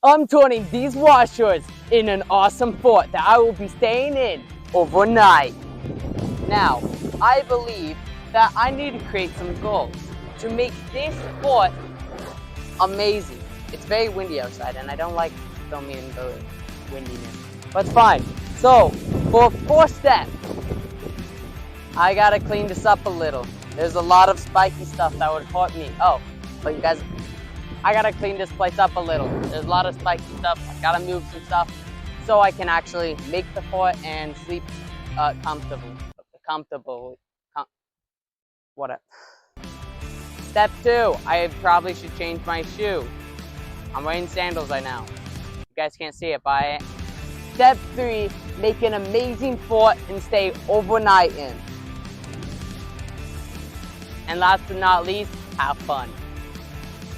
I'm turning these washers in an awesome fort that I will be staying in overnight. Now, I believe that I need to create some goals to make this fort amazing. It's very windy outside and I don't like filming in the windiness, but it's fine. So, for fourth step, I gotta clean this up a little. There's a lot of spiky stuff that would hurt me. Oh, but you guys, I gotta clean this place up a little. There's a lot of spiky stuff. I gotta move some stuff so I can actually make the fort and sleep comfortably. Whatever. Step 2, I probably should change my shoe. I'm wearing sandals right now. You guys can't see it, but Step 3, make an amazing fort and stay overnight in. And last but not least, have fun.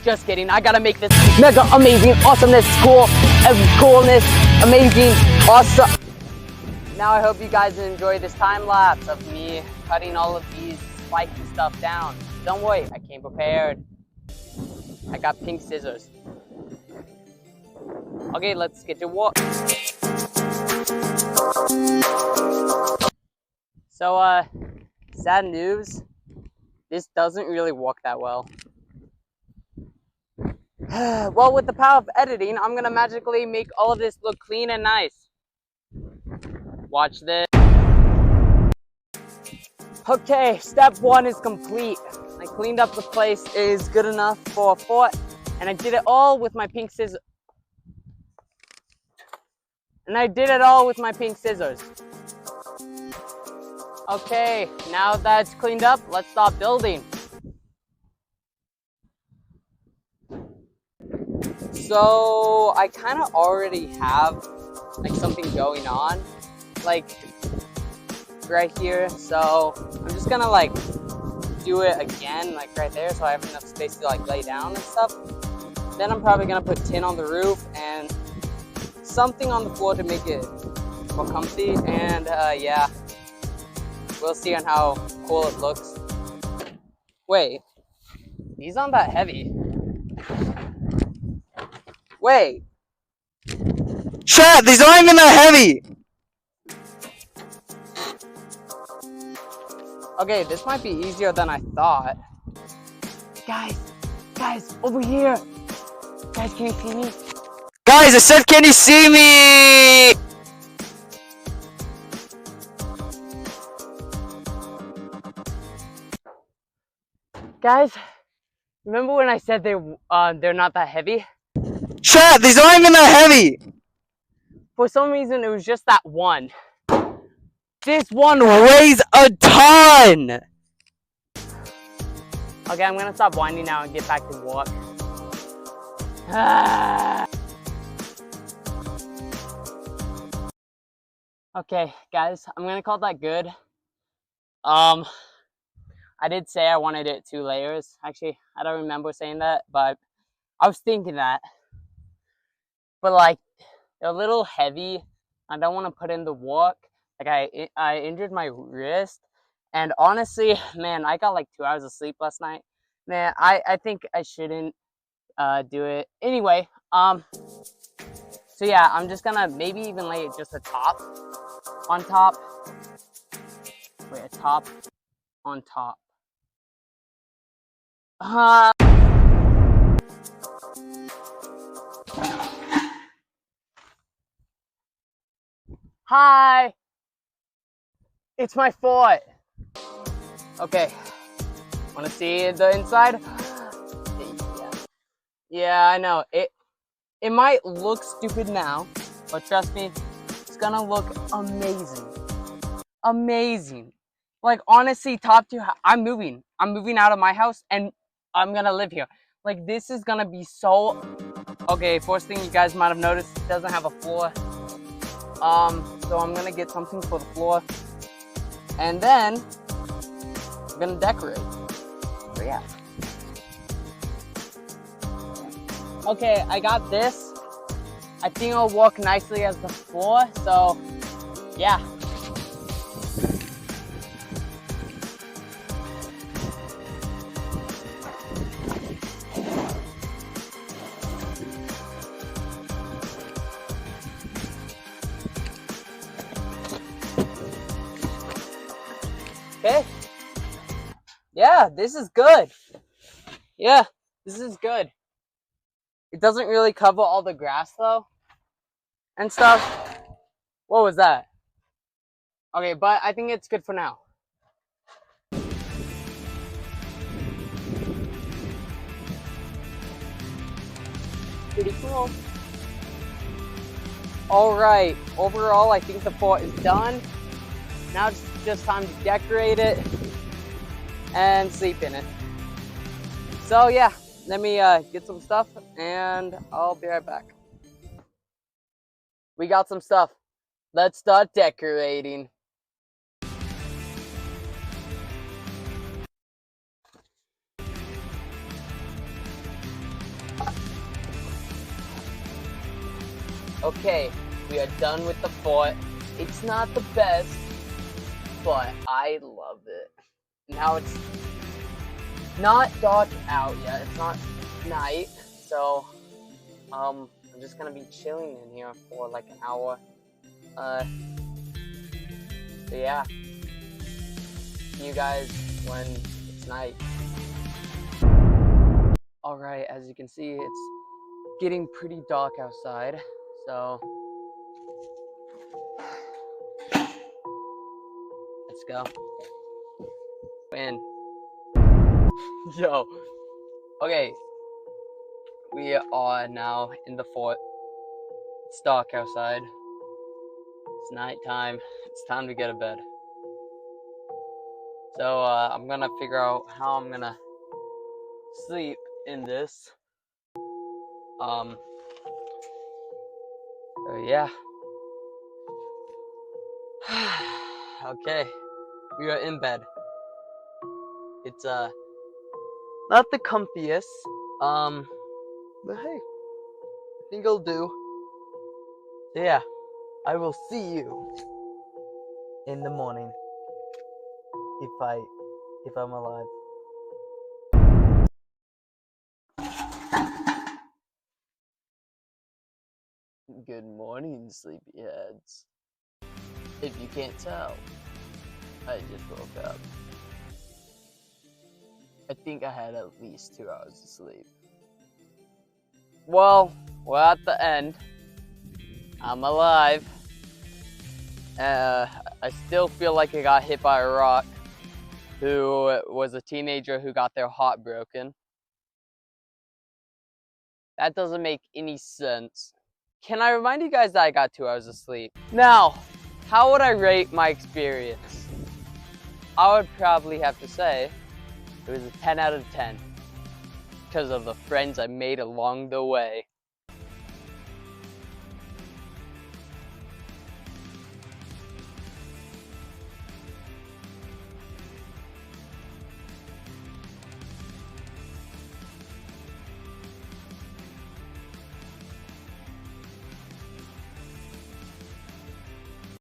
Just kidding, I gotta make this mega amazing, awesomeness, coolness, amazing, awesome. Now I hope you guys enjoy this time lapse of me cutting all of these spiky stuff down. Don't worry, I came prepared. I got pink scissors. Okay, let's get to work. So, sad news. This doesn't really work that well. Well, with the power of editing, I'm gonna magically make all of this look clean and nice. Watch this. Okay, step 1 is complete. I cleaned up the place. It is good enough for a fort, and I did it all with my pink scissors. Okay, now that it's cleaned up, let's start building. So I kind of already have like something going on, like right here. So I'm just gonna like do it again, like right there, so I have enough space to like lay down and stuff. Then I'm probably gonna put tin on the roof and something on the floor to make it more comfy. And yeah, we'll see on how cool it looks. Wait, these aren't that heavy. Wait. Chat, these aren't even that heavy! Okay, this might be easier than I thought. Guys, over here. Guys, can you see me? Guys, I said, can you see me? Guys, remember when I said they're not that heavy? Chat, these aren't even that heavy! For some reason, it was just that one. This one weighs a ton! Okay, I'm gonna stop whining now and get back to work. Okay, guys, I'm gonna call that good. I did say I wanted it 2 layers. Actually, I don't remember saying that, but I was thinking that. But like, they're a little heavy. I don't want to put in the work. Like I injured my wrist, and honestly, man, I got like 2 hours of sleep last night. Man, I think I shouldn't do it anyway. So yeah, I'm just gonna maybe even lay it just a top on top. Wait, a top on top. Hi! It's my fort! Okay, wanna see the inside? Yeah, I know. It might look stupid now, but trust me, it's gonna look amazing. Amazing. Like, honestly, top to, I'm moving out of my house and I'm gonna live here. Like, this is gonna be so... Okay, first thing you guys might have noticed, it doesn't have a floor. So I'm gonna get something for the floor, and then I'm gonna decorate. So yeah. Okay, I got this. I think it'll work nicely as the floor, so yeah. Okay. Yeah, this is good. Yeah, this is good. It doesn't really cover all the grass though and stuff. What was that? Okay, but I think it's good for now. Pretty cool. Alright, overall I think the fort is done. Now it's just time to decorate it and sleep in it. So yeah, let me get some stuff and I'll be right back. We got some stuff. Let's start decorating. Okay, we are done with the fort. It's not the best, but I love it. Now it's not dark out yet. It's not night, so I'm just gonna be chilling in here for like an hour. So yeah, see you guys when it's night. All right, as you can see, it's getting pretty dark outside, so let's go. In. Yo. Okay. We are now in the fort. It's dark outside. It's nighttime. It's time to get to bed. So I'm gonna figure out how I'm gonna sleep in this. So yeah. Okay. We are in bed. It's not the comfiest. But hey, I think it'll do. So yeah, I will see you in the morning if I'm alive. Good morning, sleepyheads. If you can't tell, I just woke up. I think I had at least 2 hours of sleep. Well, we're at the end. I'm alive. I still feel like I got hit by a rock, who was a teenager who got their heart broken. That doesn't make any sense. Can I remind you guys that I got 2 hours of sleep? Now, how would I rate my experience? I would probably have to say it was a 10 out of 10 because of the friends I made along the way.